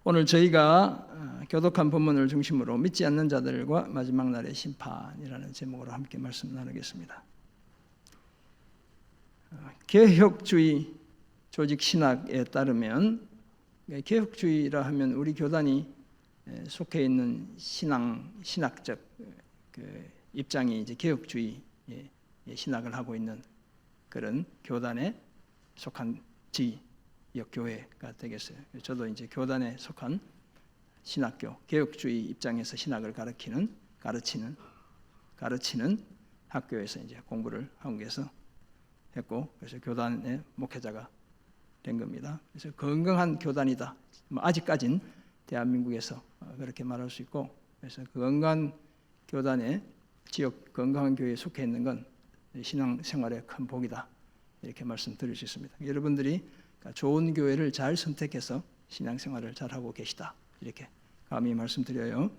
오늘 저희가 교독한 본문을 중심으로 믿지 않는 자들과 마지막 날의 심판이라는 제목으로 함께 말씀 나누겠습니다. 개혁주의 조직 신학에 따르면, 개혁주의라 하면 우리 교단이 속해 있는 신학적 입장이 이제 개혁주의 신학을 하고 있는 그런 교단에 속한 지역 교회가 되겠어요. 저도 이제 교단에 속한 신학교, 개혁주의 입장에서 신학을 가르치는 학교에서 이제 공부를 한국에서 했고, 그래서 교단의 목회자가 된 겁니다. 그래서 건강한 교단이다. 아직까진 대한민국에서 그렇게 말할 수 있고, 그래서 건강한 교단에 지역 건강한 교회에 속해 있는 건 신앙생활의 큰 복이다. 이렇게 말씀드릴 수 있습니다. 여러분들이 좋은 교회를 잘 선택해서 신앙생활을 잘하고 계시다. 이렇게 감히 말씀드려요.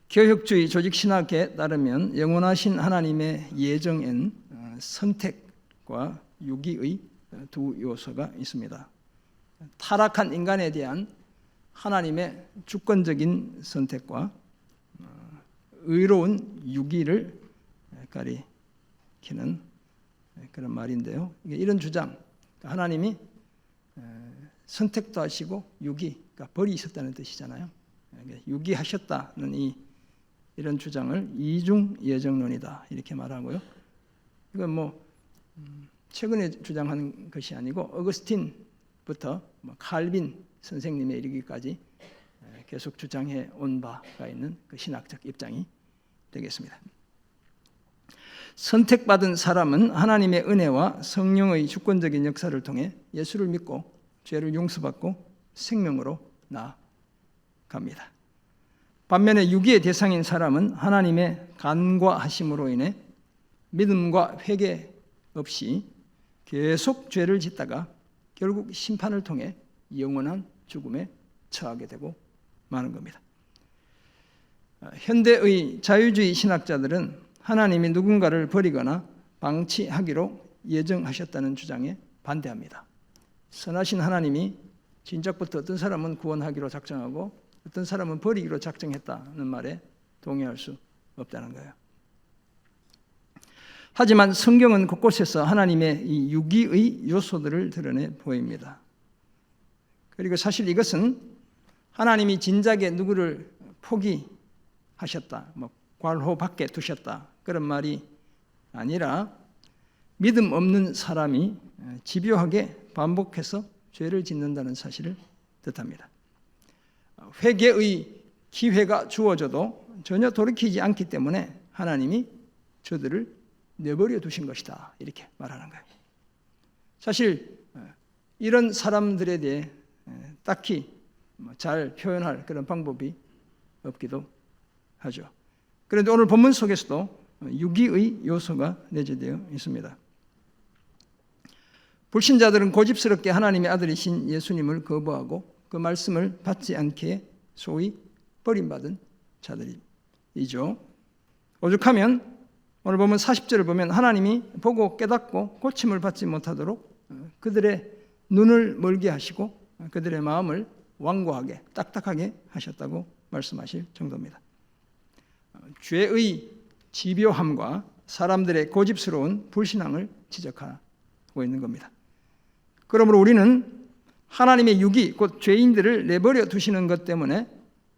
개혁주의 조직신학에 따르면 영원하신 하나님의 예정엔 선택과 유기의 두 요소가 있습니다. 타락한 인간에 대한 하나님의 주권적인 선택과 의로운 유기를 가리키는 그런 말인데요. 이런 주장, 하나님이 선택도 하시고 유기가 벌이 있었다는 뜻이잖아요. 유기하셨다는 이런 주장을 이중 예정론이다 이렇게 말하고요. 이건 최근에 주장한 것이 아니고 어거스틴부터 칼빈 선생님에 이르기까지 계속 주장해 온 바가 있는 그 신학적 입장이 되겠습니다. 선택받은 사람은 하나님의 은혜와 성령의 주권적인 역사를 통해 예수를 믿고 죄를 용서받고 생명으로 나아갑니다. 반면에 유기의 대상인 사람은 하나님의 간과하심으로 인해 믿음과 회개 없이 계속 죄를 짓다가 결국 심판을 통해 영원한 죽음에 처하게 되고 마는 겁니다. 현대의 자유주의 신학자들은 하나님이 누군가를 버리거나 방치하기로 예정하셨다는 주장에 반대합니다. 선하신 하나님이 진작부터 어떤 사람은 구원하기로 작정하고 어떤 사람은 버리기로 작정했다는 말에 동의할 수 없다는 거예요. 하지만 성경은 곳곳에서 하나님의 이 유기의 요소들을 드러내 보입니다. 그리고 사실 이것은 하나님이 진작에 누구를 포기하셨다, 괄호 밖에 두셨다 그런 말이 아니라 믿음 없는 사람이 집요하게 반복해서 죄를 짓는다는 사실을 뜻합니다. 회개의 기회가 주어져도 전혀 돌이키지 않기 때문에 하나님이 저들을 내버려 두신 것이다 이렇게 말하는 거예요. 사실 이런 사람들에 대해 딱히 잘 표현할 그런 방법이 없기도 하죠. 그런데 오늘 본문 속에서도 유기의 요소가 내재되어 있습니다. 불신자들은 고집스럽게 하나님의 아들이신 예수님을 거부하고 그 말씀을 받지 않기에 소위 버림받은 자들이죠. 오죽하면 오늘 보면 40절을 보면 하나님이 보고 깨닫고 고침을 받지 못하도록 그들의 눈을 멀게 하시고 그들의 마음을 완고하게 딱딱하게 하셨다고 말씀하실 정도입니다. 죄의 집요함과 사람들의 고집스러운 불신앙을 지적하고 있는 겁니다. 그러므로 우리는 하나님의 유기, 곧 죄인들을 내버려 두시는 것 때문에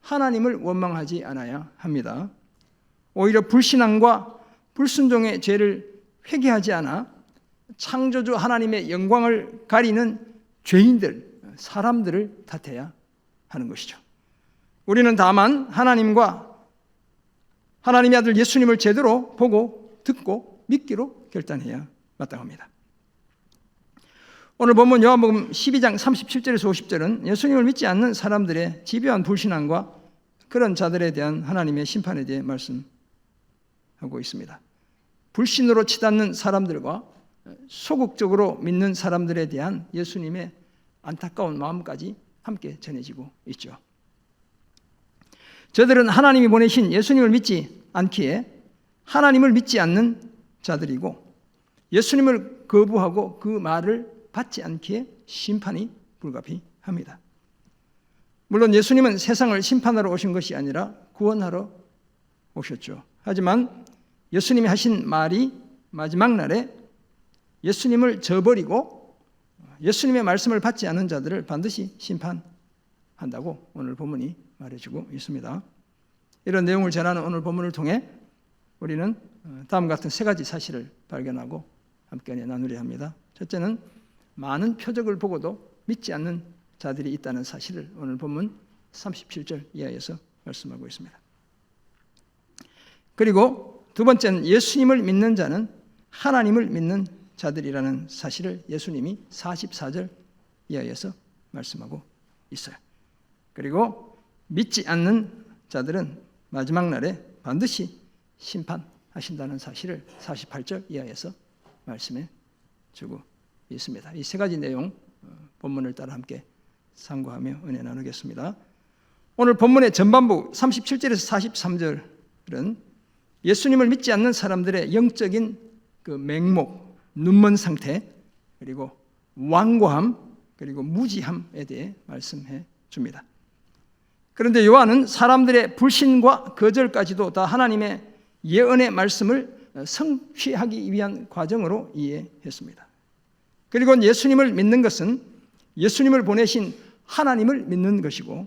하나님을 원망하지 않아야 합니다. 오히려 불신앙과 불순종의 죄를 회개하지 않아 창조주 하나님의 영광을 가리는 죄인들, 사람들을 탓해야 하는 것이죠. 우리는 다만 하나님과 하나님의 아들 예수님을 제대로 보고 듣고 믿기로 결단해야 마땅합니다. 오늘 본문 요한복음 12장 37절에서 50절은 예수님을 믿지 않는 사람들의 집요한 불신앙과 그런 자들에 대한 하나님의 심판에 대해 말씀하고 있습니다. 불신으로 치닫는 사람들과 소극적으로 믿는 사람들에 대한 예수님의 안타까운 마음까지 함께 전해지고 있죠. 저들은 하나님이 보내신 예수님을 믿지 않기에 하나님을 믿지 않는 자들이고 예수님을 거부하고 그 말을 받지 않기에 심판이 불가피합니다. 물론 예수님은 세상을 심판하러 오신 것이 아니라 구원하러 오셨죠. 하지만 예수님이 하신 말이 마지막 날에 예수님을 저버리고 예수님의 말씀을 받지 않은 자들을 반드시 심판한다고 오늘 본문이 말해주고 있습니다. 이런 내용을 전하는 오늘 본문을 통해 우리는 다음과 같은 세 가지 사실을 발견하고 함께 나누려 합니다. 첫째는 많은 표적을 보고도 믿지 않는 자들이 있다는 사실을 오늘 본문 37절 이하에서 말씀하고 있습니다. 그리고 두 번째는 예수님을 믿는 자는 하나님을 믿는 자들이라는 사실을 예수님이 44절 이하에서 말씀하고 있어요. 그리고 믿지 않는 자들은 마지막 날에 반드시 심판하신다는 사실을 48절 이하에서 말씀해 주고 있습니다. 이 세 가지 내용 본문을 따라 함께 상고하며 은혜 나누겠습니다. 오늘 본문의 전반부 37절에서 43절은 예수님을 믿지 않는 사람들의 영적인 그 맹목, 눈먼 상태, 그리고 완고함, 그리고 무지함에 대해 말씀해 줍니다. 그런데 요한은 사람들의 불신과 거절까지도 다 하나님의 예언의 말씀을 성취하기 위한 과정으로 이해했습니다. 그리고 예수님을 믿는 것은 예수님을 보내신 하나님을 믿는 것이고,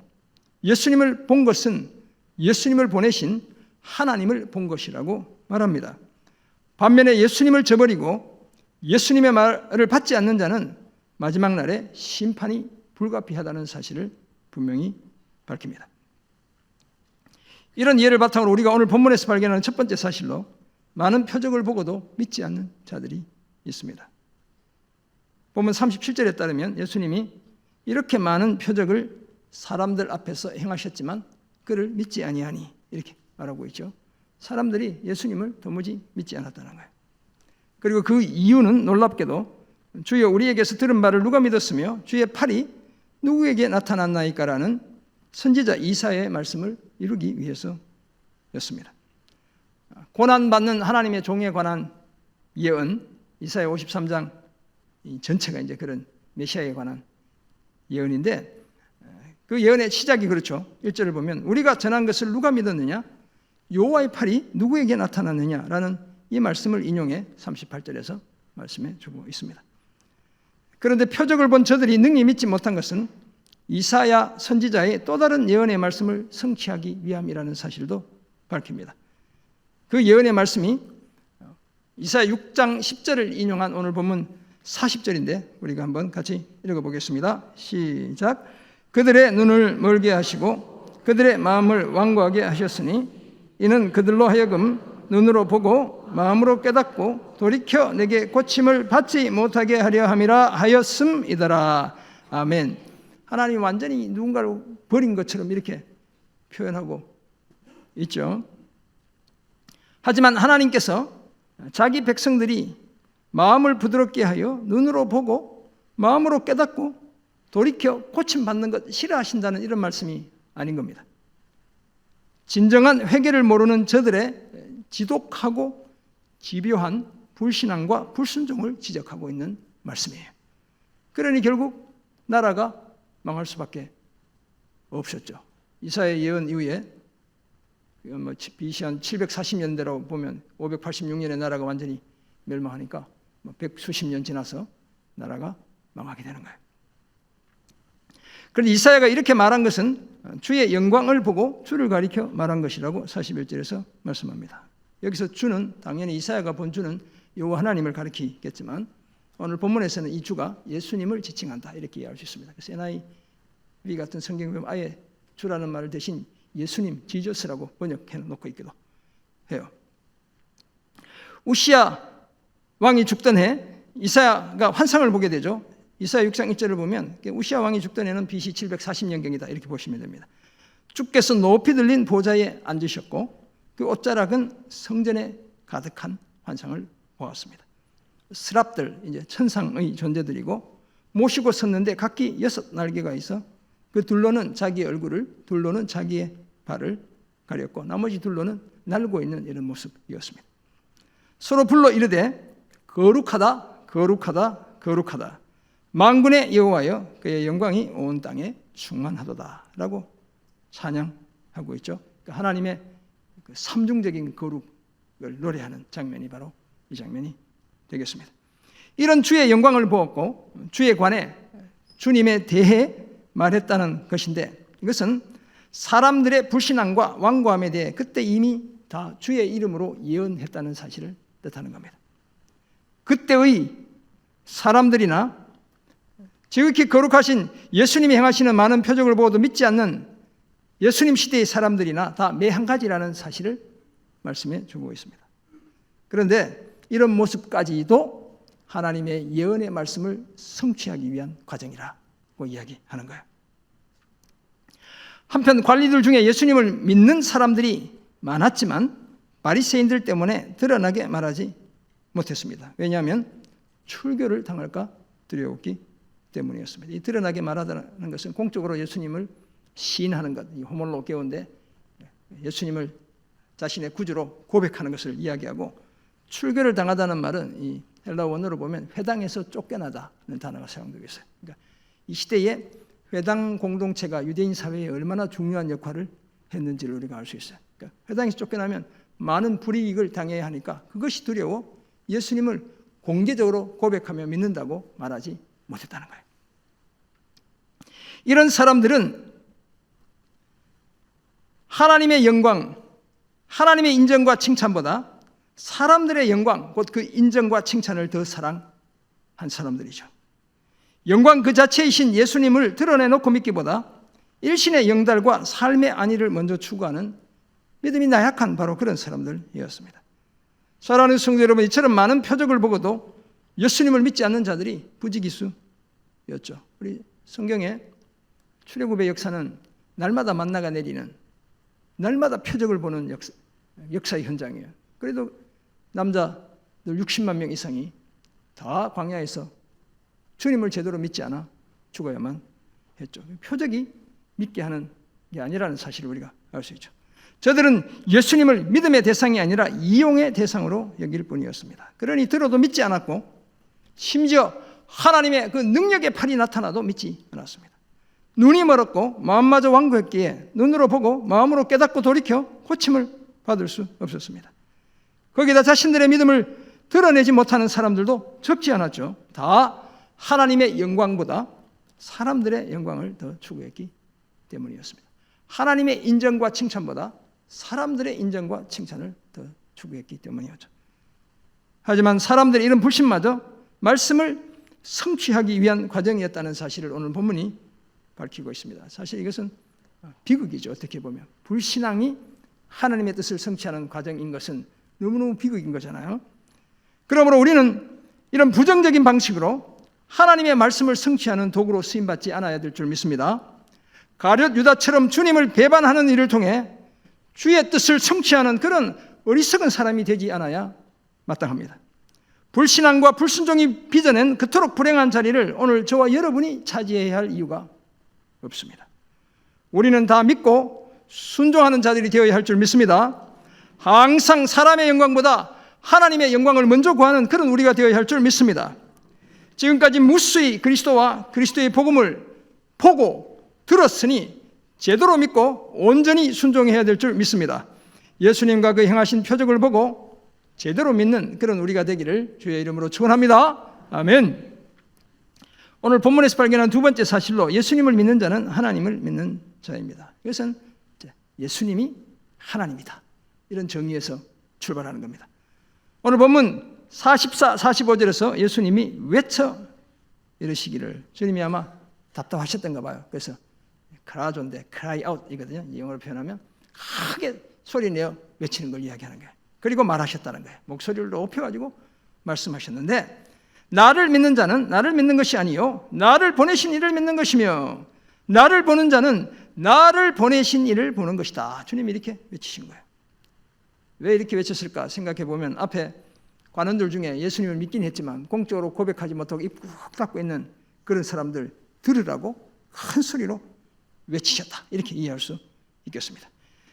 예수님을 본 것은 예수님을 보내신 하나님을 본 것이라고 말합니다. 반면에 예수님을 저버리고 예수님의 말을 받지 않는 자는 마지막 날에 심판이 불가피하다는 사실을 분명히 밝힙니다. 이런 이해를 바탕으로 우리가 오늘 본문에서 발견하는 첫 번째 사실로 많은 표적을 보고도 믿지 않는 자들이 있습니다. 본문 37절에 따르면 예수님이 이렇게 많은 표적을 사람들 앞에서 행하셨지만 그를 믿지 아니하니 이렇게 말하고 있죠. 사람들이 예수님을 도무지 믿지 않았다는 거예요. 그리고 그 이유는 놀랍게도 주여 우리에게서 들은 바를 누가 믿었으며 주의 팔이 누구에게 나타났나이까라는 선지자 이사야의 말씀을 이루기 위해서였습니다. 고난받는 하나님의 종에 관한 예언, 이사야 53장 전체가 이제 그런 메시아에 관한 예언인데, 그 예언의 시작이 그렇죠. 1절을 보면 우리가 전한 것을 누가 믿었느냐? 여호와의 팔이 누구에게 나타났느냐라는 이 말씀을 인용해 38절에서 말씀해 주고 있습니다. 그런데 표적을 본 저들이 능히 믿지 못한 것은 이사야 선지자의 또 다른 예언의 말씀을 성취하기 위함이라는 사실도 밝힙니다. 그 예언의 말씀이 이사야 6장 10절을 인용한 오늘 본문 40절인데 우리가 한번 같이 읽어보겠습니다. 시작. 그들의 눈을 멀게 하시고 그들의 마음을 완고하게 하셨으니 이는 그들로 하여금 눈으로 보고 마음으로 깨닫고 돌이켜 내게 고침을 받지 못하게 하려 함이라 하였음이더라. 아멘. 하나님이 완전히 누군가를 버린 것처럼 이렇게 표현하고 있죠. 하지만 하나님께서 자기 백성들이 마음을 부드럽게 하여 눈으로 보고 마음으로 깨닫고 돌이켜 고침받는 것 싫어하신다는 이런 말씀이 아닌 겁니다. 진정한 회개를 모르는 저들의 지독하고 집요한 불신앙과 불순종을 지적하고 있는 말씀이에요. 그러니 결국 나라가 망할 수밖에 없었죠. 이사야 예언 이후에 BC 한 740년대로 보면 586년에 나라가 완전히 멸망하니까 백수십 년 지나서 나라가 망하게 되는 거예요. 그런데 이사야가 이렇게 말한 것은 주의 영광을 보고 주를 가리켜 말한 것이라고 41절에서 말씀합니다. 여기서 주는 당연히 이사야가 본 주는 여호와 하나님을 가리키겠지만 오늘 본문에서는 이 주가 예수님을 지칭한다 이렇게 이해할 수 있습니다. 그래서 NIV 같은 성경에 보면 아예 주라는 말을 대신 예수님, 지저스라고 번역해 놓고 있기도 해요. 우시야 왕이 죽던 해 이사야가 환상을 보게 되죠. 이사야 6장 1절을 보면 우시야 왕이 죽던 해는 BC 740년경이다 이렇게 보시면 됩니다. 주께서 높이 들린 보좌에 앉으셨고 그 옷자락은 성전에 가득한 환상을 보았습니다. 스랍들, 이제 천상의 존재들이고 모시고 섰는데 각기 6날개가 있어 그 둘로는 자기의 얼굴을, 둘로는 자기의 발을 가렸고 나머지 둘로는 날고 있는 이런 모습이었습니다. 서로 불러 이르되 거룩하다, 거룩하다, 거룩하다. 만군의 여호와여 그의 영광이 온 땅에 충만하도다라고 찬양하고 있죠. 하나님의 그 삼중적인 거룩을 노래하는 장면이 바로 이 장면이 되겠습니다. 이런 주의 영광을 보았고 주에 관해 주님에 대해 말했다는 것인데, 이것은 사람들의 불신앙과 완고함에 대해 그때 이미 다 주의 이름으로 예언했다는 사실을 뜻하는 겁니다. 그때의 사람들이나 지극히 거룩하신 예수님이 행하시는 많은 표적을 보고도 믿지 않는 예수님 시대의 사람들이나 다 매 한 가지라는 사실을 말씀해 주고 있습니다. 그런데 이런 모습까지도 하나님의 예언의 말씀을 성취하기 위한 과정이라고 이야기하는 거예요. 한편 관리들 중에 예수님을 믿는 사람들이 많았지만 바리새인들 때문에 드러나게 말하지 못했습니다. 왜냐하면 출교를 당할까 두려웠기 때문이었습니다. 이 드러나게 말하다는 것은 공적으로 예수님을 시인하는 것, 이 호몰로게오인데 예수님을 자신의 구주로 고백하는 것을 이야기하고, 출교를 당하다는 말은 이 헬라 원어로 보면 회당에서 쫓겨나다는 단어가 사용되고 있어요. 그러니까 이 시대에 회당 공동체가 유대인 사회에 얼마나 중요한 역할을 했는지를 우리가 알 수 있어요. 그러니까 회당에서 쫓겨나면 많은 불이익을 당해야 하니까 그것이 두려워 예수님을 공개적으로 고백하며 믿는다고 말하지 못했다는 거예요. 이런 사람들은 하나님의 영광, 하나님의 인정과 칭찬보다 사람들의 영광, 곧 그 인정과 칭찬을 더 사랑한 사람들이죠. 영광 그 자체이신 예수님을 드러내놓고 믿기보다 일신의 영달과 삶의 안위를 먼저 추구하는 믿음이 나약한 바로 그런 사람들이었습니다. 사랑하는 성도 여러분, 이처럼 많은 표적을 보고도 예수님을 믿지 않는 자들이 부지기수였죠. 우리 성경에 출애굽의 역사는 날마다 만나가 내리는, 날마다 표적을 보는 역사의 현장이에요. 그래도 남자들 60만 명 이상이 다 광야에서 주님을 제대로 믿지 않아 죽어야만 했죠. 표적이 믿게 하는 게 아니라는 사실을 우리가 알 수 있죠. 저들은 예수님을 믿음의 대상이 아니라 이용의 대상으로 여길 뿐이었습니다. 그러니 들어도 믿지 않았고, 심지어 하나님의 그 능력의 팔이 나타나도 믿지 않았습니다. 눈이 멀었고 마음마저 완고했기에 눈으로 보고 마음으로 깨닫고 돌이켜 고침을 받을 수 없었습니다. 거기다 자신들의 믿음을 드러내지 못하는 사람들도 적지 않았죠. 다 하나님의 영광보다 사람들의 영광을 더 추구했기 때문이었습니다. 하나님의 인정과 칭찬보다 사람들의 인정과 칭찬을 더 추구했기 때문이었죠. 하지만 사람들의 이런 불신마저 말씀을 성취하기 위한 과정이었다는 사실을 오늘 본문이 밝히고 있습니다. 사실 이것은 비극이죠. 어떻게 보면 불신앙이 하나님의 뜻을 성취하는 과정인 것은 너무너무 비극인 거잖아요. 그러므로 우리는 이런 부정적인 방식으로 하나님의 말씀을 성취하는 도구로 쓰임받지 않아야 될 줄 믿습니다. 가룟 유다처럼 주님을 배반하는 일을 통해 주의 뜻을 성취하는 그런 어리석은 사람이 되지 않아야 마땅합니다. 불신앙과 불순종이 빚어낸 그토록 불행한 자리를 오늘 저와 여러분이 차지해야 할 이유가 없습니다. 우리는 다 믿고 순종하는 자들이 되어야 할 줄 믿습니다. 항상 사람의 영광보다 하나님의 영광을 먼저 구하는 그런 우리가 되어야 할 줄 믿습니다. 지금까지 무수히 그리스도와 그리스도의 복음을 보고 들었으니 제대로 믿고 온전히 순종해야 될 줄 믿습니다. 예수님과 그 행하신 표적을 보고 제대로 믿는 그런 우리가 되기를 주의 이름으로 축원합니다. 아멘. 오늘 본문에서 발견한 두 번째 사실로 예수님을 믿는 자는 하나님을 믿는 자입니다. 이것은 예수님이 하나님이다, 이런 정의에서 출발하는 겁니다. 오늘 본문 44, 45절에서 예수님이 외쳐 이러시기를, 주님이 아마 답답하셨던가 봐요. 그래서 크라존데 cry out 이거든요. 영어로 표현하면 크게 소리내어 외치는 걸 이야기하는 거예요. 그리고 말하셨다는 거예요. 목소리를 높여가지고 말씀하셨는데, 나를 믿는 자는 나를 믿는 것이 아니요 나를 보내신 이를 믿는 것이며, 나를 보는 자는 나를 보내신 이를 보는 것이다. 주님이 이렇게 외치신 거예요. 왜 이렇게 외쳤을까 생각해 보면, 앞에 관원들 중에 예수님을 믿긴 했지만 공적으로 고백하지 못하고 입 꾹 닫고 있는 그런 사람들 들으라고 큰 소리로 외치셨다, 이렇게 이해할 수 있겠습니다.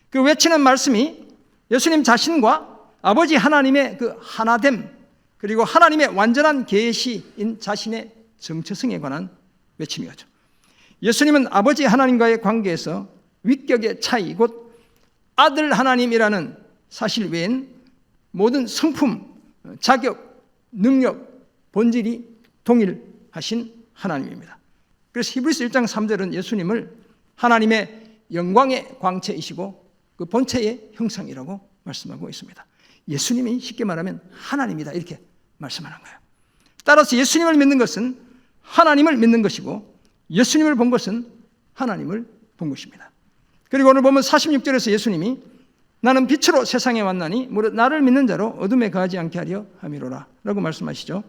그 외치는 말씀이 예수님 자신과 아버지 하나님의 그 하나됨, 그리고 하나님의 완전한 계시인 자신의 정체성에 관한 외침이었죠. 예수님은 아버지 하나님과의 관계에서 위격의 차이, 곧 아들 하나님이라는 사실 외엔 모든 성품, 자격, 능력, 본질이 동일하신 하나님입니다. 그래서 히브리서 1장 3절은 예수님을 하나님의 영광의 광채이시고 그 본체의 형상이라고 말씀하고 있습니다. 예수님이 쉽게 말하면 하나님이다 이렇게 말씀하는 거예요. 따라서 예수님을 믿는 것은 하나님을 믿는 것이고 예수님을 본 것은 하나님을 본 것입니다. 그리고 오늘 보면 46절에서 예수님이 나는 빛으로 세상에 왔나니 무릇 나를 믿는 자로 어둠에 거하지 않게 하려 함이로라 라고 말씀하시죠.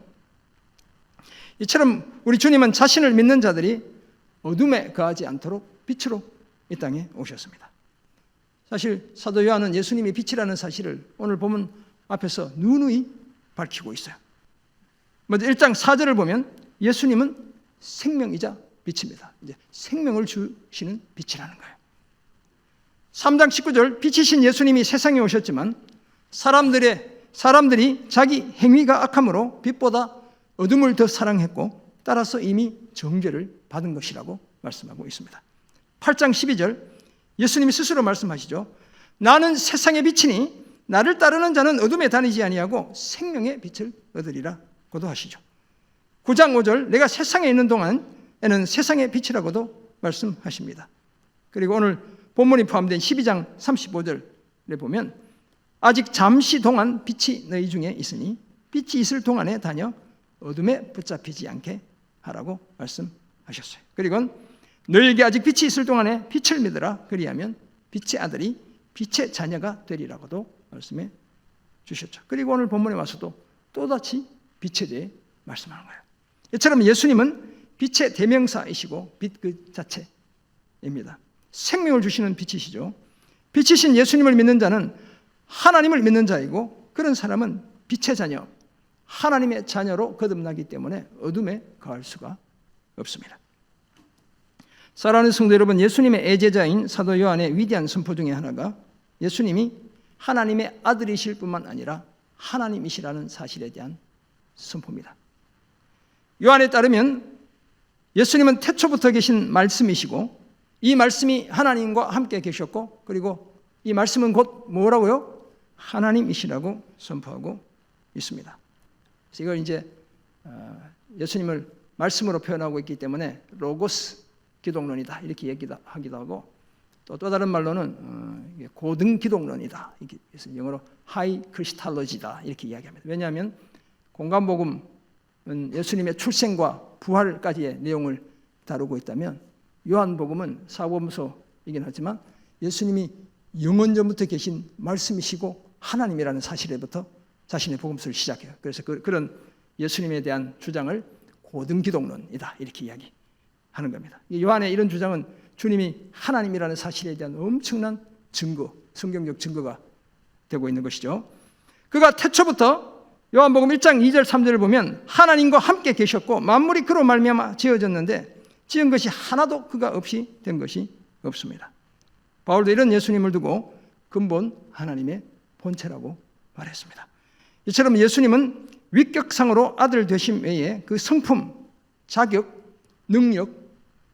이처럼 우리 주님은 자신을 믿는 자들이 어둠에 거하지 않도록 빛으로 이 땅에 오셨습니다. 사실 사도 요한은 예수님이 빛이라는 사실을 오늘 보면 앞에서 누누이 밝히고 있어요. 먼저 1장 4절을 보면 예수님은 생명이자 빛입니다. 이제 생명을 주시는 빛이라는 거예요. 3장 19절 빛이신 예수님이 세상에 오셨지만 사람들이 자기 행위가 악함으로 빛보다 어둠을 더 사랑했고 따라서 이미 정죄를 받은 것이라고 말씀하고 있습니다. 8장 12절 예수님이 스스로 말씀하시죠. 나는 세상의 빛이니 나를 따르는 자는 어둠에 다니지 아니하고 생명의 빛을 얻으리라 고도 하시죠. 9장 5절 내가 세상에 있는 동안에는 세상의 빛이라고도 말씀하십니다. 그리고 오늘 본문이 포함된 12장 35절에 보면 아직 잠시 동안 빛이 너희 중에 있으니 빛이 있을 동안에 다녀 어둠에 붙잡히지 않게 하라고 말씀하셨어요. 그리고 너희에게 아직 빛이 있을 동안에 빛을 믿으라. 그리하면 빛의 아들이 빛의 자녀가 되리라고도 말씀해 주셨죠. 그리고 오늘 본문에 와서도 또다시 빛에 대해 말씀하는 거예요. 이처럼 예수님은 빛의 대명사이시고 빛 그 자체입니다. 생명을 주시는 빛이시죠. 빛이신 예수님을 믿는 자는 하나님을 믿는 자이고 그런 사람은 빛의 자녀, 하나님의 자녀로 거듭나기 때문에 어둠에 거할 수가 없습니다. 사랑하는 성도 여러분, 예수님의 애제자인 사도 요한의 위대한 선포 중에 하나가 예수님이 하나님의 아들이실 뿐만 아니라 하나님이시라는 사실에 대한 선포입니다. 요한에 따르면 예수님은 태초부터 계신 말씀이시고 이 말씀이 하나님과 함께 계셨고 그리고 이 말씀은 곧 뭐라고요? 하나님이시라고 선포하고 있습니다. 그래서 이걸 이제 예수님을 말씀으로 표현하고 있기 때문에 로고스 기독론이다 이렇게 얘기하기도 하고 또 다른 말로는 고등 기독론이다. 그래서 영어로 하이 크리스탈로지다 이렇게 이야기합니다. 왜냐하면 공간복음은 예수님의 출생과 부활까지의 내용을 다루고 있다면 요한복음은 사복음서이긴 하지만 예수님이 영원전부터 계신 말씀이시고 하나님이라는 사실에부터 자신의 복음서를 시작해요. 그래서 그런 예수님에 대한 주장을 고등 기독론이다 이렇게 이야기하는 겁니다. 요한의 이런 주장은 주님이 하나님이라는 사실에 대한 엄청난 증거, 성경적 증거가 되고 있는 것이죠. 그가 태초부터 요한복음 1장 2절 3절을 보면 하나님과 함께 계셨고 만물이 그로 말미암아 지어졌는데 지은 것이 하나도 그가 없이 된 것이 없습니다. 바울도 이런 예수님을 두고 근본 하나님의 본체라고 말했습니다. 이처럼 예수님은 위격상으로 아들 되심 외에 그 성품, 자격, 능력,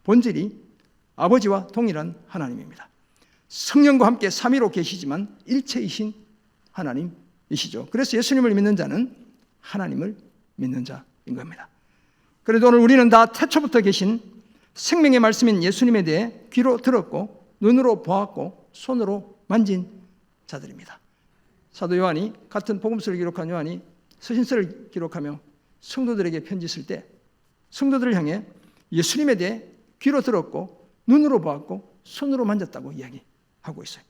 본질이 아버지와 동일한 하나님입니다. 성령과 함께 삼위로 계시지만 일체이신 하나님이시죠. 그래서 예수님을 믿는 자는 하나님을 믿는 자인 겁니다. 그래도 오늘 우리는 다 태초부터 계신 생명의 말씀인 예수님에 대해 귀로 들었고 눈으로 보았고 손으로 만진 자들입니다. 사도 요한이 같은 복음서를 기록한 요한이 서신서를 기록하며 성도들에게 편지 쓸 때 성도들을 향해 예수님에 대해 귀로 들었고 눈으로 보았고 손으로 만졌다고 이야기하고 있어요.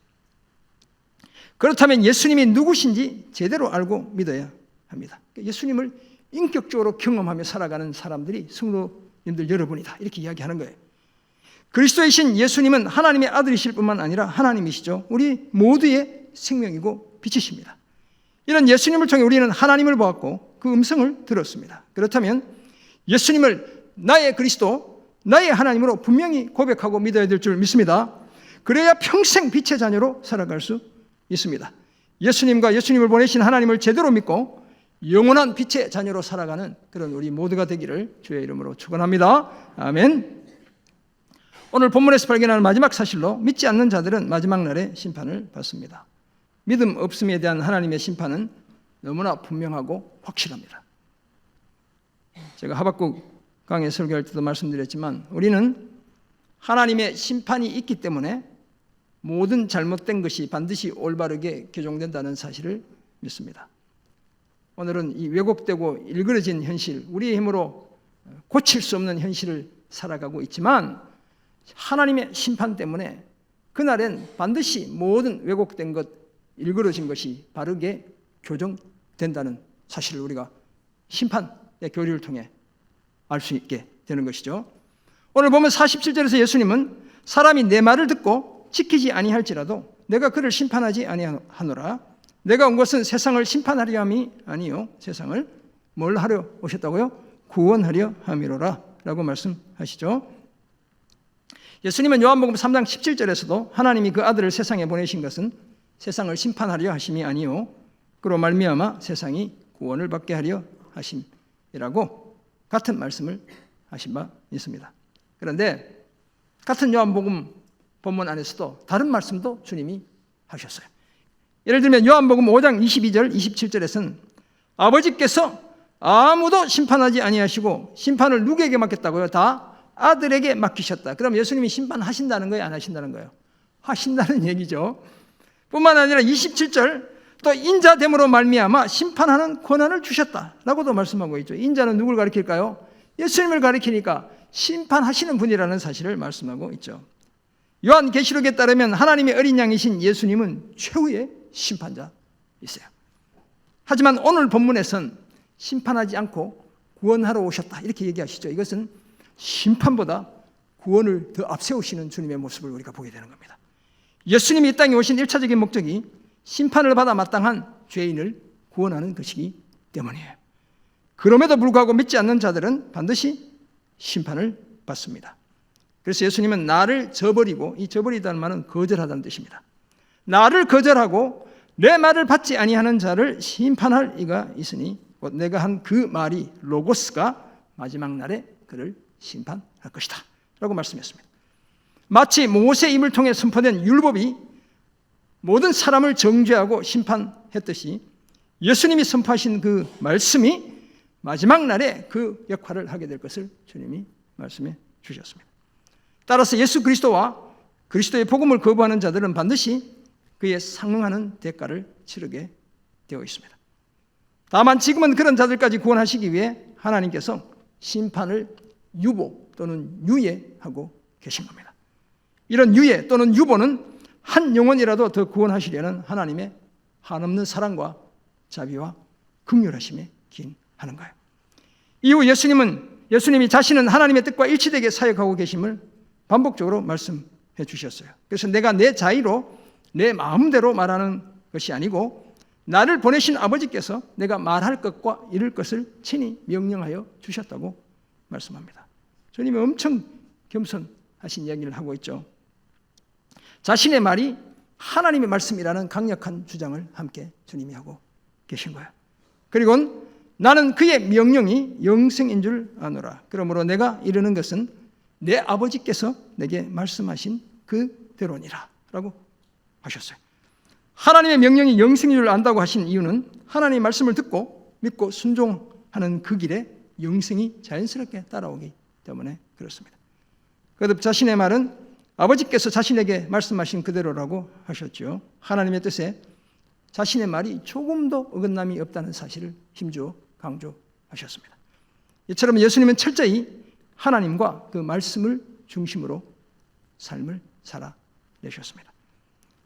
그렇다면 예수님이 누구신지 제대로 알고 믿어야 합니다. 예수님을 인격적으로 경험하며 살아가는 사람들이 성도님들 여러분이다 이렇게 이야기하는 거예요. 그리스도이신 예수님은 하나님의 아들이실 뿐만 아니라 하나님이시죠. 우리 모두의 생명이고 빛이십니다. 이런 예수님을 통해 우리는 하나님을 보았고 그 음성을 들었습니다. 그렇다면 예수님을 나의 그리스도, 나의 하나님으로 분명히 고백하고 믿어야 될 줄 믿습니다. 그래야 평생 빛의 자녀로 살아갈 수 있습니다. 예수님과 예수님을 보내신 하나님을 제대로 믿고 영원한 빛의 자녀로 살아가는 그런 우리 모두가 되기를 주의 이름으로 축원합니다. 아멘. 오늘 본문에서 발견하는 마지막 사실로 믿지 않는 자들은 마지막 날에 심판을 받습니다. 믿음 없음에 대한 하나님의 심판은 너무나 분명하고 확실합니다. 제가 하박국 강의 설교할 때도 말씀드렸지만 우리는 하나님의 심판이 있기 때문에 모든 잘못된 것이 반드시 올바르게 교정된다는 사실을 믿습니다. 오늘은 이 왜곡되고 일그러진 현실, 우리의 힘으로 고칠 수 없는 현실을 살아가고 있지만 하나님의 심판 때문에 그날엔 반드시 모든 왜곡된 것, 일그러진 것이 바르게 교정된다는 사실을 우리가 심판의 교리를 통해 알 수 있게 되는 것이죠. 오늘 보면 47절에서 예수님은 사람이 내 말을 듣고 지키지 아니할지라도 내가 그를 심판하지 아니하노라. 내가 온 것은 세상을 심판하려 함이 아니요 세상을 뭘 하려 오셨다고요? 구원하려 함이로라 라고 말씀하시죠. 예수님은 요한복음 3장 17절에서도 하나님이 그 아들을 세상에 보내신 것은 세상을 심판하려 하심이 아니요 그로 말미암아 세상이 구원을 받게 하려 하심이라고 같은 말씀을 하신 바 있습니다. 그런데 같은 요한복음 본문 안에서도 다른 말씀도 주님이 하셨어요. 예를 들면 요한복음 5장 22절 27절에서는 아버지께서 아무도 심판하지 아니하시고 심판을 누구에게 맡겼다고요? 다 아들에게 맡기셨다. 그럼 예수님이 심판하신다는 거예요? 안 하신다는 거예요? 하신다는 얘기죠. 뿐만 아니라 27절 또 인자됨으로 말미암아 심판하는 권한을 주셨다라고도 말씀하고 있죠. 인자는 누굴 가리킬까요? 예수님을 가리키니까 심판하시는 분이라는 사실을 말씀하고 있죠. 요한계시록에 따르면 하나님의 어린 양이신 예수님은 최후의 심판자이세요. 하지만 오늘 본문에선 심판하지 않고 구원하러 오셨다 이렇게 얘기하시죠. 이것은 심판보다 구원을 더 앞세우시는 주님의 모습을 우리가 보게 되는 겁니다. 예수님이 이 땅에 오신 1차적인 목적이 심판을 받아 마땅한 죄인을 구원하는 것이기 때문이에요. 그럼에도 불구하고 믿지 않는 자들은 반드시 심판을 받습니다. 그래서 예수님은 나를 저버리고, 이 저버리다는 말은 거절하다는 뜻입니다. 나를 거절하고 내 말을 받지 아니하는 자를 심판할 이가 있으니 곧 내가 한 그 말이 로고스가 마지막 날에 그를 심판할 것이다 라고 말씀했습니다. 마치 모세의 입을 통해 선포된 율법이 모든 사람을 정죄하고 심판했듯이 예수님이 선포하신 그 말씀이 마지막 날에 그 역할을 하게 될 것을 주님이 말씀해 주셨습니다. 따라서 예수 그리스도와 그리스도의 복음을 거부하는 자들은 반드시 그에 상응하는 대가를 치르게 되어 있습니다. 다만 지금은 그런 자들까지 구원하시기 위해 하나님께서 심판을 유보 또는 유예하고 계신 겁니다. 이런 유예 또는 유보는 한 영혼이라도 더 구원하시려는 하나님의 한없는 사랑과 자비와 긍휼하심에 기인하는 거예요. 이후 예수님이 자신은 하나님의 뜻과 일치되게 사역하고 계심을 반복적으로 말씀해 주셨어요. 그래서 내가 내 자의로 내 마음대로 말하는 것이 아니고 나를 보내신 아버지께서 내가 말할 것과 이룰 것을 친히 명령하여 주셨다고 말씀합니다. 주님이 엄청 겸손하신 이야기를 하고 있죠. 자신의 말이 하나님의 말씀이라는 강력한 주장을 함께 주님이 하고 계신 거예요. 그리고 나는 그의 명령이 영생인 줄 아노라. 그러므로 내가 이르는 것은 내 아버지께서 내게 말씀하신 그대로니라 라고 하셨어요. 하나님의 명령이 영생인 줄 안다고 하신 이유는 하나님의 말씀을 듣고 믿고 순종하는 그 길에 영생이 자연스럽게 따라오기 때문에 그렇습니다. 그래도 자신의 말은 아버지께서 자신에게 말씀하신 그대로라고 하셨죠. 하나님의 뜻에 자신의 말이 조금도 어긋남이 없다는 사실을 힘주어 강조하셨습니다. 이처럼 예수님은 철저히 하나님과 그 말씀을 중심으로 삶을 살아내셨습니다.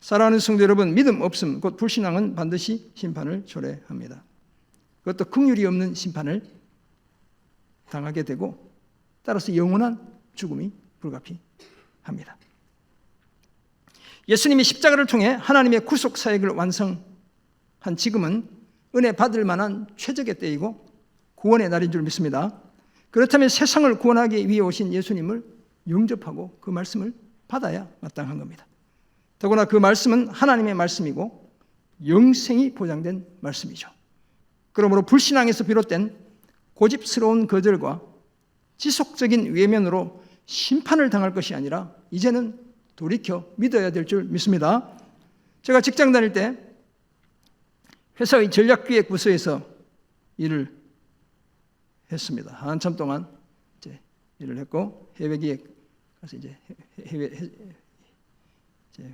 사랑하는 성도 여러분, 믿음 없음 곧 불신앙은 반드시 심판을 초래합니다. 그것도 긍휼이 없는 심판을 당하게 되고 따라서 영원한 죽음이 불가피합니다. 예수님이 십자가를 통해 하나님의 구속 사역을 완성한 지금은 은혜 받을 만한 최적의 때이고 구원의 날인 줄 믿습니다. 그렇다면 세상을 구원하기 위해 오신 예수님을 영접하고 그 말씀을 받아야 마땅한 겁니다. 더구나 그 말씀은 하나님의 말씀이고 영생이 보장된 말씀이죠. 그러므로 불신앙에서 비롯된 고집스러운 거절과 지속적인 외면으로 심판을 당할 것이 아니라 이제는 돌이켜 믿어야 될 줄 믿습니다. 제가 직장 다닐 때 회사의 전략기획부서에서 일을 했습니다. 한참 동안 이제 일을 했고 해외기획 가서 이제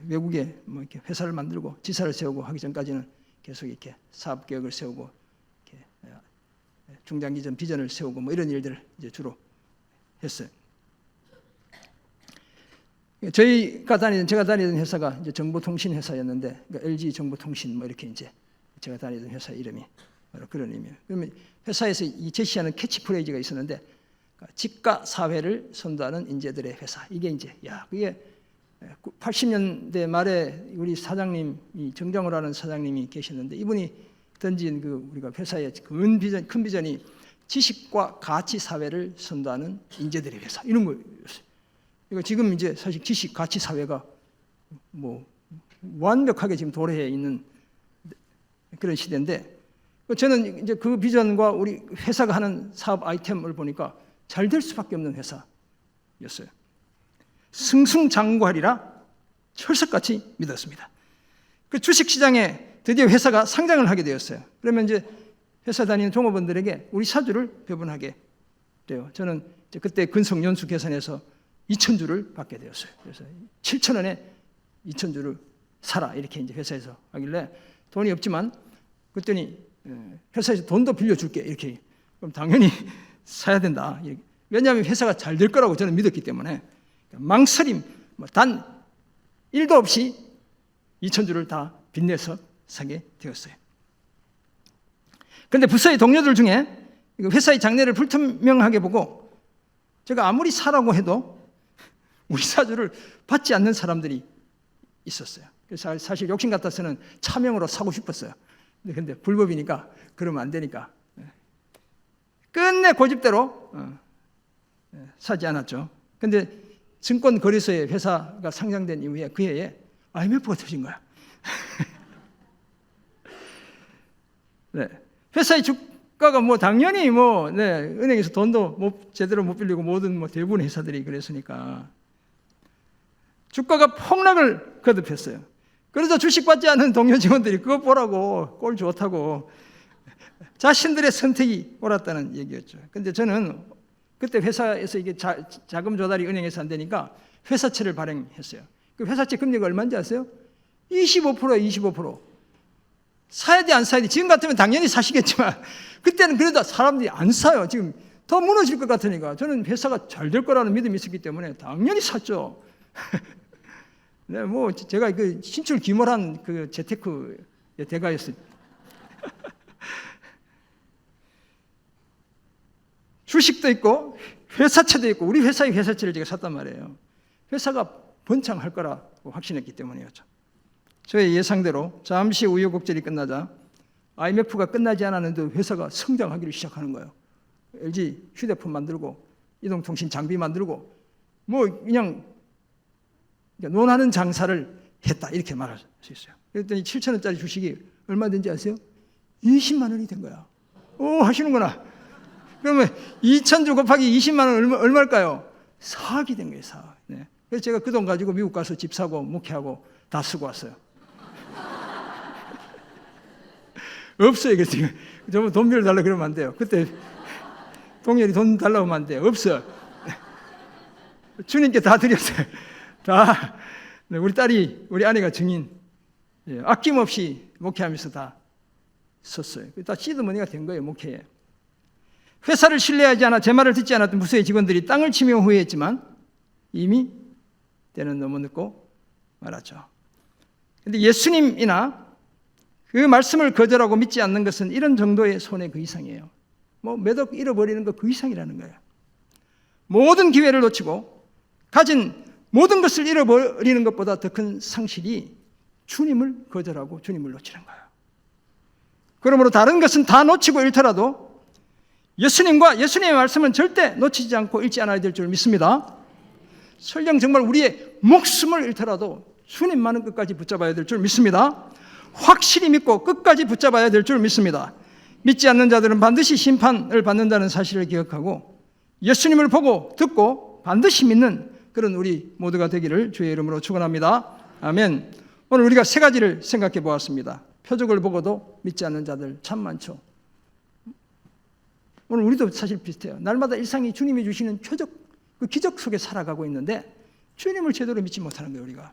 외국에 뭐 이렇게 회사를 만들고 지사를 세우고 하기 전까지는 계속 이렇게 사업 계획을 세우고 이렇게 중장기전 비전을 세우고 뭐 이런 일들을 이제 주로 했어요. 제가 다니던 회사가 이제 정보통신 회사였는데, 그러니까 LG 정보통신 뭐 이렇게 이제 제가 다니던 회사 이름이 바로 그런 의미예요. 그러면 회사에서 이 제시하는 캐치프레이즈가 있었는데, 직가 사회를 선도하는 인재들의 회사. 이게 이제 그게 80년대 말에 우리 사장님이 정장을 하는 사장님이 계셨는데, 이분이 던진 우리가 회사의 큰 비전이 지식과 가치 사회를 선도하는 인재들의 회사 이런 거였어요. 그러니까 지금 이제 사실 지식 가치 사회가 뭐 완벽하게 지금 도래해 있는 그런 시대인데, 저는 이제 그 비전과 우리 회사가 하는 사업 아이템을 보니까 잘 될 수밖에 없는 회사였어요. 승승장구하리라 철석같이 믿었습니다. 그 주식시장에 드디어 회사가 상장을 하게 되었어요. 그러면 이제 회사 다니는 종업원들에게 우리 사주를 배분하게 돼요. 저는 이제 그때 근속연수 계산해서 2,000주를 받게 되었어요. 그래서 7,000원에 2,000주를 사라 이렇게 이제 회사에서 하길래 돈이 없지만 그랬더니 회사에서 돈도 빌려줄게 이렇게. 그럼 당연히 사야 된다. 이렇게. 왜냐하면 회사가 잘 될 거라고 저는 믿었기 때문에 망설임 단 1도 없이 2,000주를 다 빚내서 사게 되었어요. 그런데 부서의 동료들 중에 회사의 장래를 불투명하게 보고 제가 아무리 사라고 해도 우리 사주를 받지 않는 사람들이 있었어요. 그래서 사실 욕심 같아서는 차명으로 사고 싶었어요. 근데 불법이니까 그러면 안 되니까 끝내 고집대로 사지 않았죠. 근데 증권거래소에 회사가 상장된 이후에 그 해에 IMF가 터진 거야. 네. 회사의 주가가 뭐 당연히 은행에서 돈도 제대로 못 빌리고 모든 대부분 회사들이 그랬으니까 주가가 폭락을 거듭했어요. 그래서 주식 받지 않은 동료 직원들이 그거 보라고 꼴 좋다고 자신들의 선택이 옳았다는 얘기였죠. 근데 저는 그때 회사에서 이게 자금 조달이 은행에서 안 되니까 회사채를 발행했어요. 그 회사채 금리가 얼마인지 아세요? 25%예요, 25%. 사야 돼, 안 사야 돼? 지금 같으면 당연히 사시겠지만 그때는 그래도 사람들이 안 사요. 지금 더 무너질 것 같으니까. 저는 회사가 잘 될 거라는 믿음이 있었기 때문에 당연히 샀죠. 네, 제가 그 신출 귀몰한 그 재테크의 대가였어요. 주식도 있고 회사채도 있고 우리 회사의 회사채를 제가 샀단 말이에요. 회사가 번창할 거라고 확신했기 때문이었죠. 저의 예상대로 잠시 우여곡절이 끝나자 IMF가 끝나지 않았는데 회사가 성장하기를 시작하는 거예요. LG 휴대폰 만들고 이동통신 장비 만들고 그냥 논하는 장사를 했다 이렇게 말할 수 있어요. 그랬더니 7,000원짜리 주식이 얼마 된지 아세요? 20만 원이 된 거야. 오, 하시는구나. 그러면 2,000주 곱하기 20만 원 얼마일까요? 4억이 된 거예요. 4억. 네. 그래서 제가 그 돈 가지고 미국 가서 집 사고 목회하고 다 쓰고 왔어요. 없어요. 그래서 저분 돈 빌려달라 그러면 안 돼요. 그때 동열이 돈 달라고 하면 안 돼요. 없어요. 주님께 다 드렸어요. 다 우리 딸이 우리 아내가 증인. 아낌없이 목회하면서 다 썼어요. 다 시드머니가 된 거예요. 목회에. 회사를 신뢰하지 않아 제 말을 듣지 않았던 부서의 직원들이 땅을 치며 후회했지만 이미 때는 너무 늦고 말았죠. 그런데 예수님이나 그 말씀을 거절하고 믿지 않는 것은 이런 정도의 손해 그 이상이에요. 몇 억 잃어버리는 거 그 이상이라는 거예요. 모든 기회를 놓치고 가진 모든 것을 잃어버리는 것보다 더 큰 상실이 주님을 거절하고 주님을 놓치는 거예요. 그러므로 다른 것은 다 놓치고 잃더라도 예수님과 예수님의 말씀은 절대 놓치지 않고 잃지 않아야 될 줄 믿습니다. 설령 정말 우리의 목숨을 잃더라도 주님만은 끝까지 붙잡아야 될 줄 믿습니다. 확실히 믿고 끝까지 붙잡아야 될 줄 믿습니다. 믿지 않는 자들은 반드시 심판을 받는다는 사실을 기억하고 예수님을 보고 듣고 반드시 믿는 그런 우리 모두가 되기를 주의 이름으로 축원합니다. 아멘. 오늘 우리가 세 가지를 생각해 보았습니다. 표적을 보고도 믿지 않는 자들 참 많죠. 오늘 우리도 사실 비슷해요. 날마다 일상이 주님이 주시는 표적, 그 기적 속에 살아가고 있는데 주님을 제대로 믿지 못하는 거예요. 우리가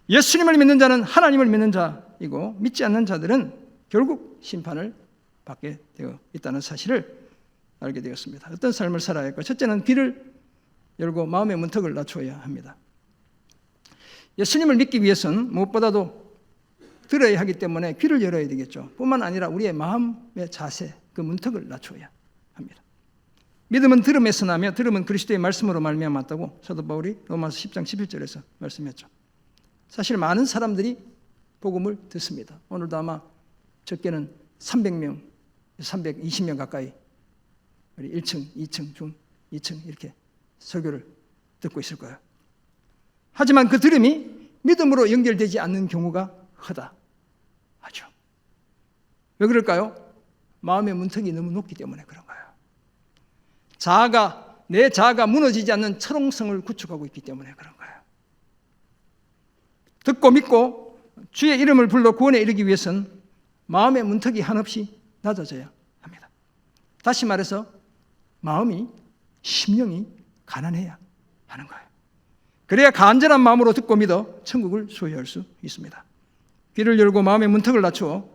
예수님을 믿는 자는 하나님을 믿는 자이고 믿지 않는 자들은 결국 심판을 받게 되어 있다는 사실을 알게 되었습니다. 어떤 삶을 살아야 할까? 첫째는 귀를 열고 마음의 문턱을 낮춰야 합니다. 예수님을 믿기 위해서는 무엇보다도 들어야 하기 때문에 귀를 열어야 되겠죠. 뿐만 아니라 우리의 마음의 자세, 그 문턱을 낮춰야 합니다. 믿음은 들음에서 나며 들음은 그리스도의 말씀으로 말미암았다고 사도 바울이 로마서 10장 11절에서 말씀했죠. 사실 많은 사람들이 복음을 듣습니다. 오늘도 아마 적게는 300명, 320명 가까이 우리 1층, 2층, 중, 2층 이렇게 설교를 듣고 있을 거예요. 하지만 그 들음이 믿음으로 연결되지 않는 경우가 허다하죠. 왜 그럴까요? 마음의 문턱이 너무 높기 때문에 그런 거예요. 내 자아가 무너지지 않는 철옹성을 구축하고 있기 때문에 그런 거예요. 듣고 믿고 주의 이름을 불러 구원에 이르기 위해서는 마음의 문턱이 한없이 낮아져야 합니다. 다시 말해서 마음이, 심령이 가난해야 하는 거예요. 그래야 간절한 마음으로 듣고 믿어 천국을 소유할 수 있습니다. 귀를 열고 마음의 문턱을 낮추어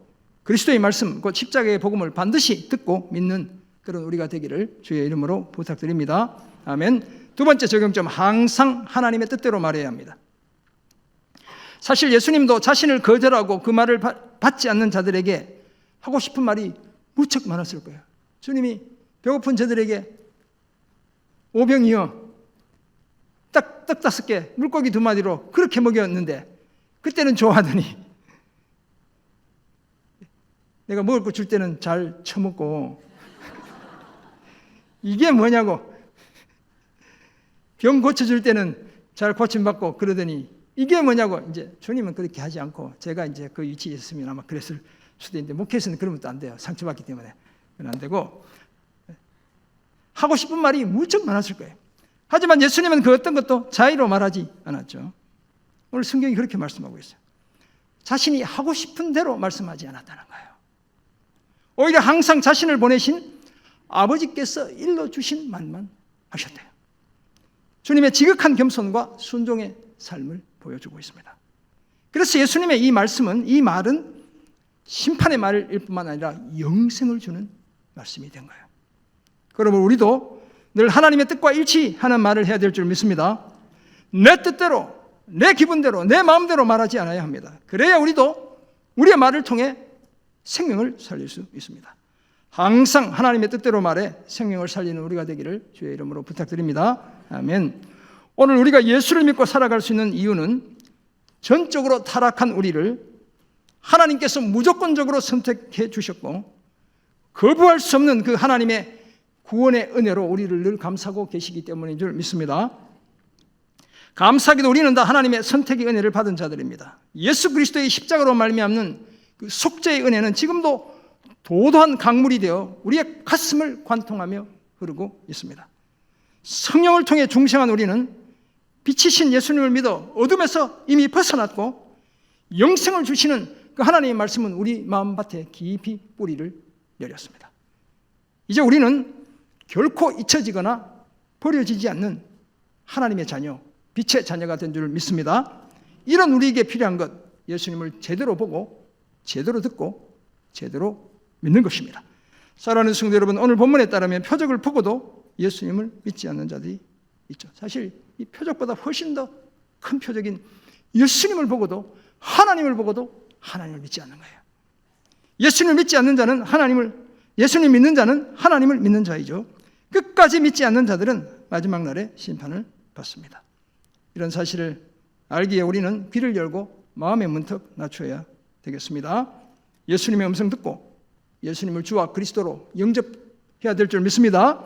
그리스도의 말씀, 곧 십자가의 복음을 반드시 듣고 믿는 그런 우리가 되기를 주의 이름으로 부탁드립니다. 아멘. 두 번째 적용점, 항상 하나님의 뜻대로 말해야 합니다. 사실 예수님도 자신을 거절하고 그 말을 받지 않는 자들에게 하고 싶은 말이 무척 많았을 거예요. 주님이 배고픈 저들에게 오병이어 떡 5개, 물고기 2마리로 그렇게 먹였는데 그때는 좋아하더니 내가 먹을 거 줄 때는 잘 처먹고 이게 뭐냐고, 병 고쳐줄 때는 잘 고침받고 그러더니 이게 뭐냐고. 이제 주님은 그렇게 하지 않고 제가 이제 그 위치에 있으면 아마 그랬을 수도 있는데 목회에서는 그러면 또 안 돼요. 상처받기 때문에 그건 안 되고 하고 싶은 말이 무척 많았을 거예요. 하지만 예수님은 그 어떤 것도 자의로 말하지 않았죠. 오늘 성경이 그렇게 말씀하고 있어요. 자신이 하고 싶은 대로 말씀하지 않았다는 거예요. 오히려 항상 자신을 보내신 아버지께서 일러주신 말만 하셨대요. 주님의 지극한 겸손과 순종의 삶을 보여주고 있습니다. 그래서 예수님의 이 말은 심판의 말일 뿐만 아니라 영생을 주는 말씀이 된 거예요. 그러므로 우리도 늘 하나님의 뜻과 일치하는 말을 해야 될 줄 믿습니다. 내 뜻대로, 내 기분대로, 내 마음대로 말하지 않아야 합니다. 그래야 우리도 우리의 말을 통해 생명을 살릴 수 있습니다. 항상 하나님의 뜻대로 말해 생명을 살리는 우리가 되기를 주의 이름으로 부탁드립니다. 아멘. 오늘 우리가 예수를 믿고 살아갈 수 있는 이유는 전적으로 타락한 우리를 하나님께서 무조건적으로 선택해 주셨고 거부할 수 없는 그 하나님의 구원의 은혜로 우리를 늘 감싸고 계시기 때문인 줄 믿습니다. 감사하게도 우리는 다 하나님의 선택의 은혜를 받은 자들입니다. 예수 그리스도의 십자가로 말미암는 그 속죄의 은혜는 지금도 도도한 강물이 되어 우리의 가슴을 관통하며 흐르고 있습니다. 성령을 통해 중생한 우리는 빛이신 예수님을 믿어 어둠에서 이미 벗어났고 영생을 주시는 그 하나님의 말씀은 우리 마음밭에 깊이 뿌리를 내렸습니다. 이제 우리는 결코 잊혀지거나 버려지지 않는 하나님의 자녀, 빛의 자녀가 된 줄 믿습니다. 이런 우리에게 필요한 것, 예수님을 제대로 보고 제대로 듣고 제대로 믿는 것입니다. 사랑하는 성도 여러분, 오늘 본문에 따르면 표적을 보고도 예수님을 믿지 않는 자들이 있죠. 사실 이 표적보다 훨씬 더 큰 표적인 예수님을 보고도 하나님을 보고도 하나님을 믿지 않는 거예요. 예수님을 믿지 않는 자는 예수님 믿는 자는 하나님을 믿는 자이죠. 끝까지 믿지 않는 자들은 마지막 날에 심판을 받습니다. 이런 사실을 알기에 우리는 귀를 열고 마음의 문턱 낮춰야 되겠습니다. 예수님의 음성 듣고 예수님을 주와 그리스도로 영접해야 될 줄 믿습니다.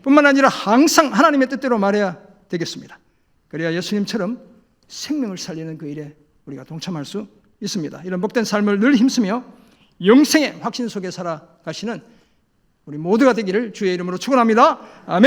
뿐만 아니라 항상 하나님의 뜻대로 말해야 되겠습니다. 그래야 예수님처럼 생명을 살리는 그 일에 우리가 동참할 수 있습니다. 이런 복된 삶을 늘 힘쓰며 영생의 확신 속에 살아가는 가시는 우리 모두가 되기를 주의 이름으로 축원합니다. 아멘.